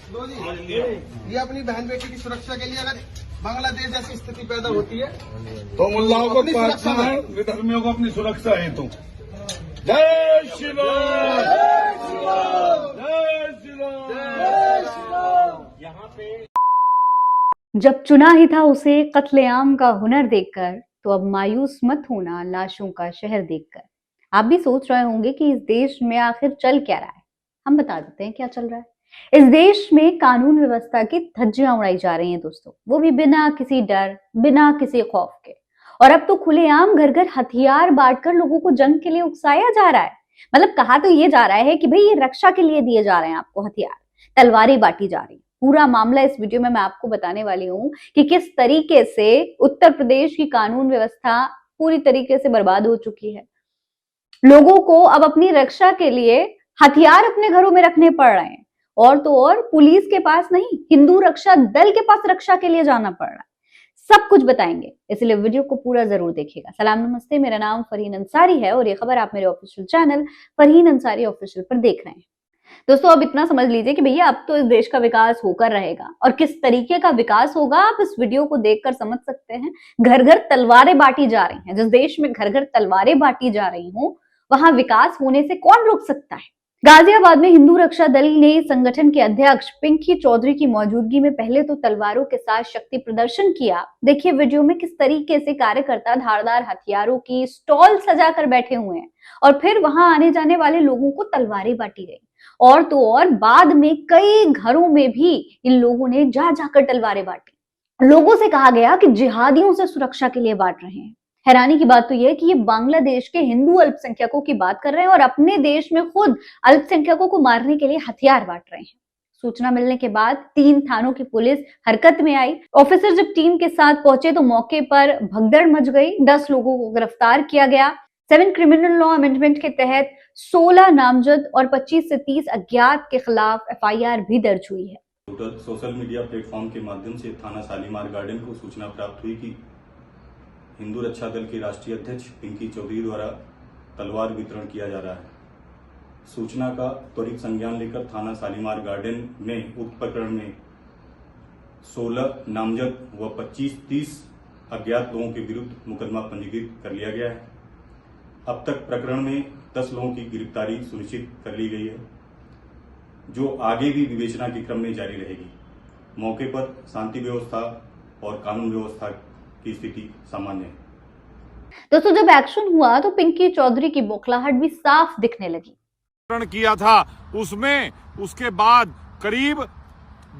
लो जी, ये अपनी बहन बेटी की सुरक्षा के लिए अगर बांग्लादेश जैसी स्थिति पैदा होती है तो मुल्लाओं को अपनी सुरक्षा काटना है, विधर्मियों को अपनी सुरक्षा है। तो जय श्री राम, जय श्री राम। यहाँ पे जब चुना ही था उसे कत्लेआम का हुनर देखकर, तो अब मायूस मत होना लाशों का शहर देखकर। आप भी सोच रहे होंगे कि इस देश में आखिर चल क्या रहा है। हम बता देते हैं क्या चल रहा है। इस देश में कानून व्यवस्था की धज्जियां उड़ाई जा रही हैं दोस्तों, वो भी बिना किसी डर, बिना किसी खौफ के। और अब तो खुलेआम घर घर हथियार बांटकर लोगों को जंग के लिए उकसाया जा रहा है। मतलब कहा तो ये जा रहा है कि भाई ये रक्षा के लिए दिए जा रहे हैं आपको हथियार, तलवारें बांटी जा रही है। पूरा मामला इस वीडियो में मैं आपको बताने वाली हूँ कि किस तरीके से उत्तर प्रदेश की कानून व्यवस्था पूरी तरीके से बर्बाद हो चुकी है। लोगों को अब अपनी रक्षा के लिए हथियार अपने घरों में रखने पड़ रहे हैं, और तो और पुलिस के पास नहीं, हिंदू रक्षा दल के पास रक्षा के लिए जाना पड़ रहा है। सब कुछ बताएंगे, इसलिए वीडियो को पूरा जरूर देखिएगा। सलाम नमस्ते, मेरा नाम फरहीन अंसारी है और ये खबर आप मेरे official channel Farheen Ansari official पर देख रहे हैं। दोस्तों अब इतना समझ लीजिए कि भैया अब तो इस देश का विकास होकर रहेगा, और किस तरीके का विकास होगा आप इस वीडियो को देखकर समझ सकते हैं। घर घर तलवारें बांटी जा रही हैं। जिस देश में घर घर तलवारें बांटी जा रही हूं, वहां विकास होने से कौन रोक सकता है। गाजियाबाद में हिंदू रक्षा दल ने संगठन के अध्यक्ष पिंकी चौधरी की मौजूदगी में पहले तो तलवारों के साथ शक्ति प्रदर्शन किया। देखिए वीडियो में किस तरीके से कार्यकर्ता धारदार हथियारों की स्टॉल सजाकर बैठे हुए हैं, और फिर वहां आने जाने वाले लोगों को तलवारें बांटी गई। और तो और बाद में कई घरों में भी इन लोगों ने जा जाकर तलवारें बांटी। लोगों से कहा गया कि जिहादियों से सुरक्षा के लिए बांट रहे हैं। हैरानी की बात तो यह है कि ये बांग्लादेश के हिंदू अल्पसंख्यकों की बात कर रहे हैं और अपने देश में खुद अल्पसंख्यकों को मारने के लिए हथियार बांट रहे हैं। सूचना मिलने के बाद 3 थानों की पुलिस हरकत में आई। ऑफिसर जब टीम के साथ पहुंचे तो मौके पर भगदड़ मच गई। 10 लोगों को गिरफ्तार किया गया। 7 क्रिमिनल लॉ अमेंडमेंट के तहत 16 नामजद और 25 से 30 अज्ञात के खिलाफ एफआईआर भी दर्ज हुई है। सोशल मीडिया प्लेटफॉर्म के माध्यम से थाना शालीमार गार्डन को सूचना प्राप्त हुई कि हिंदू रक्षा दल के राष्ट्रीय अध्यक्ष पिंकी चौधरी द्वारा तलवार वितरण किया जा रहा है। सूचना का त्वरित संज्ञान लेकर थाना शालीमार गार्डन में उक्त प्रकरण में 16 नामजद व 25-30 अज्ञात लोगों के विरुद्ध मुकदमा पंजीकृत कर लिया गया है। अब तक प्रकरण में 10 लोगों की गिरफ्तारी सुनिश्चित कर ली गई है, जो आगे भी विवेचना के क्रम में जारी रहेगी। मौके पर शांति व्यवस्था और कानून व्यवस्था की स्थिति सामान्य है। दोस्तों जब एक्शन हुआ तो पिंकी चौधरी की बौखलाहट भी साफ दिखने लगी। किया था उसमें, उसके बाद करीब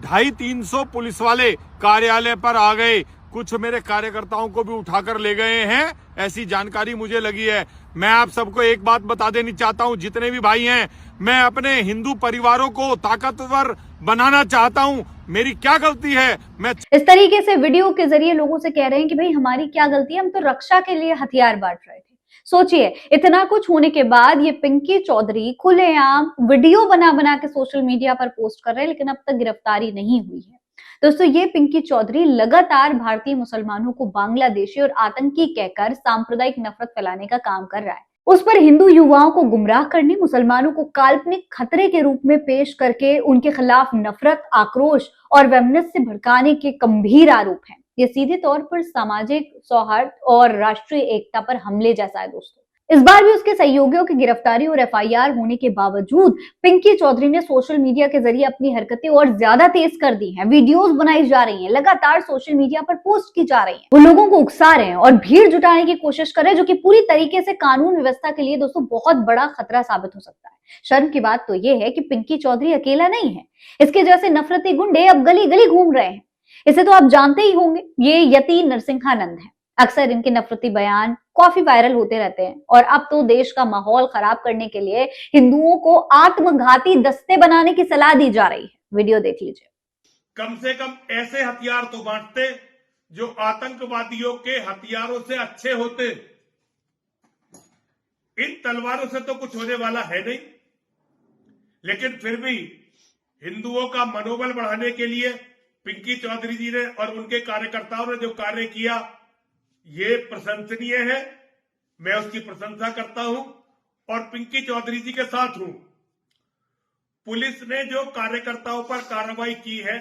250-300 पुलिस वाले कार्यालय पर आ गए। कुछ मेरे कार्यकर्ताओं को भी उठाकर ले गए हैं, ऐसी जानकारी मुझे लगी है। मैं आप सबको एक बात बता देनी चाहता हूं, जितने भी भाई हैं, मैं अपने हिंदू परिवारों को ताकतवर बनाना चाहता हूं। मेरी क्या गलती है? मैं इस तरीके से वीडियो के जरिए लोगों से कह रहे हैं कि भाई हमारी क्या गलती है, हम तो रक्षा के लिए हथियार बांट रहे थे। सोचिए इतना कुछ होने के बाद ये पिंकी चौधरी खुलेआम वीडियो बना बना के सोशल मीडिया पर पोस्ट कर रहे हैं, लेकिन अब तक गिरफ्तारी नहीं हुई है। दोस्तों ये पिंकी चौधरी लगातार भारतीय मुसलमानों को बांग्लादेशी और आतंकी कहकर सांप्रदायिक नफरत फैलाने का काम कर रहा है। उस पर हिंदू युवाओं को गुमराह करने, मुसलमानों को काल्पनिक खतरे के रूप में पेश करके उनके खिलाफ नफरत, आक्रोश और वैमनस्य भड़काने के गंभीर आरोप हैं। ये सीधे तौर पर सामाजिक सौहार्द और राष्ट्रीय एकता पर हमले जैसा है दोस्तों। इस बार भी उसके सहयोगियों की गिरफ्तारी और एफआईआर होने के बावजूद पिंकी चौधरी ने सोशल मीडिया के जरिए अपनी हरकतें और ज्यादा तेज कर दी हैं। वीडियोस बनाई जा रही हैं, लगातार सोशल मीडिया पर पोस्ट की जा रही हैं। वो लोगों को उकसा रहे हैं और भीड़ जुटाने की कोशिश कर रहे हैं, जो कि पूरी तरीके से कानून व्यवस्था के लिए दोस्तों बहुत बड़ा खतरा साबित हो सकता है। शर्म की बात तो ये है कि पिंकी चौधरी अकेला नहीं है। इसके जैसे नफरती गुंडे अब गली गली घूम रहे हैं। इसे तो आप जानते ही होंगे, ये यति नरसिंहानंद है। अक्सर इनके नफरती बयान काफी वायरल होते रहते हैं, और अब तो देश का माहौल खराब करने के लिए हिंदुओं को आत्मघाती दस्ते बनाने की सलाह दी जा रही है। वीडियो देख लीजिए। कम से कम ऐसे हथियार तो बांटते जो आतंकवादियों के हथियारों से अच्छे होते। इन तलवारों से तो कुछ होने वाला है नहीं, लेकिन फिर भी हिंदुओं का मनोबल बढ़ाने के लिए पिंकी चौधरी जी ने और उनके कार्यकर्ताओं ने जो कार्य किया, ये प्रशंसनीय है। मैं उसकी प्रशंसा करता हूं और पिंकी चौधरी जी के साथ हूं। पुलिस ने जो कार्यकर्ताओं पर कार्रवाई की है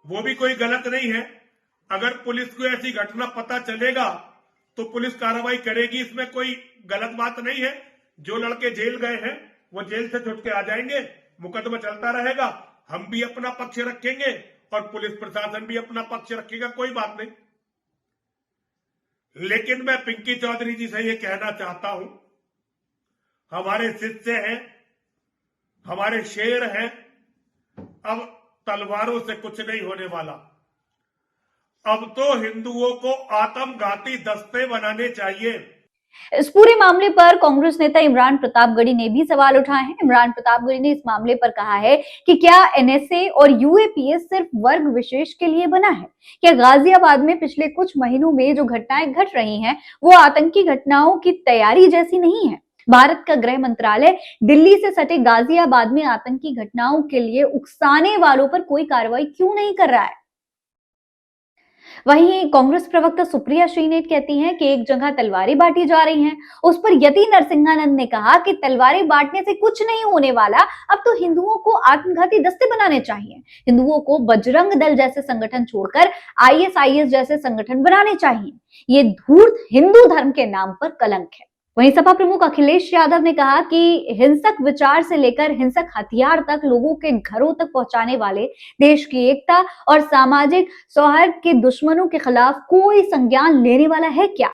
वो भी कोई गलत नहीं है। अगर पुलिस को ऐसी घटना पता चलेगा तो पुलिस कार्रवाई करेगी, इसमें कोई गलत बात नहीं है। जो लड़के जेल गए हैं वो जेल से छुट के आ जाएंगे, मुकदमा चलता रहेगा, हम भी अपना पक्ष रखेंगे और पुलिस प्रशासन भी अपना पक्ष रखेगा, कोई बात नहीं। लेकिन मैं पिंकी चौधरी जी से ये कहना चाहता हूं, हमारे शिष्य हैं, हमारे शेर हैं, अब तलवारों से कुछ नहीं होने वाला। अब तो हिंदुओं को आत्मघाती दस्ते बनाने चाहिए। इस पूरे मामले पर कांग्रेस नेता इमरान प्रतापगढ़ी ने भी सवाल उठाए हैं। इमरान प्रतापगढ़ी ने इस मामले पर कहा है कि क्या एनएसए और यूएपीए सिर्फ वर्ग विशेष के लिए बना है? क्या गाजियाबाद में पिछले कुछ महीनों में जो घटनाएं घट रही हैं वो आतंकी घटनाओं की तैयारी जैसी नहीं है? भारत का गृह मंत्रालय दिल्ली से सटे गाजियाबाद में आतंकी घटनाओं के लिए उकसाने वालों पर कोई कार्रवाई क्यों नहीं कर रहा है? वहीं कांग्रेस प्रवक्ता सुप्रिया श्रीनेत कहती हैं कि एक जगह तलवारें बांटी जा रही हैं। उस पर यति नरसिंहानंद ने कहा कि तलवारें बांटने से कुछ नहीं होने वाला, अब तो हिंदुओं को आत्मघाती दस्ते बनाने चाहिए। हिंदुओं को बजरंग दल जैसे संगठन छोड़कर आईएसआईएस जैसे संगठन बनाने चाहिए। ये धूर्त हिंदू धर्म के नाम पर कलंक है। वहीं सपा प्रमुख अखिलेश यादव ने कहा कि हिंसक विचार से लेकर हिंसक हथियार तक लोगों के घरों तक पहुंचाने वाले देश की एकता और सामाजिक सौहार्द के दुश्मनों के खिलाफ कोई संज्ञान लेने वाला है क्या?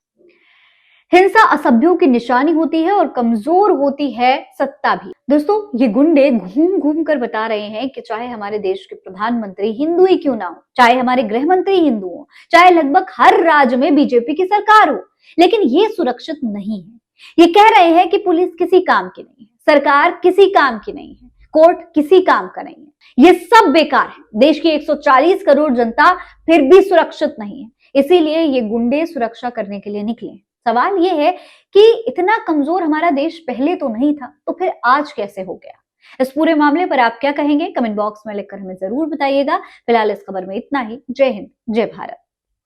हिंसा असभ्यों की निशानी होती है और कमजोर होती है सत्ता भी। दोस्तों, ये गुंडे घूम घूम कर बता रहे हैं कि चाहे हमारे देश के प्रधानमंत्री हिंदू ही क्यों ना हो, चाहे हमारे गृह मंत्री हिंदू हो, चाहे लगभग हर राज्य में बीजेपी की सरकार हो, लेकिन ये सुरक्षित नहीं है। ये कह रहे हैं कि पुलिस किसी काम की नहीं है, सरकार किसी काम की नहीं है, कोर्ट किसी काम का नहीं है, ये सब बेकार है। देश की 140 करोड़ जनता फिर भी सुरक्षित नहीं है, इसीलिए ये गुंडे सुरक्षा करने के लिए निकले। सवाल ये है कि इतना कमजोर हमारा देश पहले तो नहीं था, तो फिर आज कैसे हो गया? इस पूरे मामले पर आप क्या कहेंगे? कमेंट बॉक्स में लिखकर हमें जरूर बताइएगा। फिलहाल इस खबर में इतना ही। जय हिंद, जय भारत।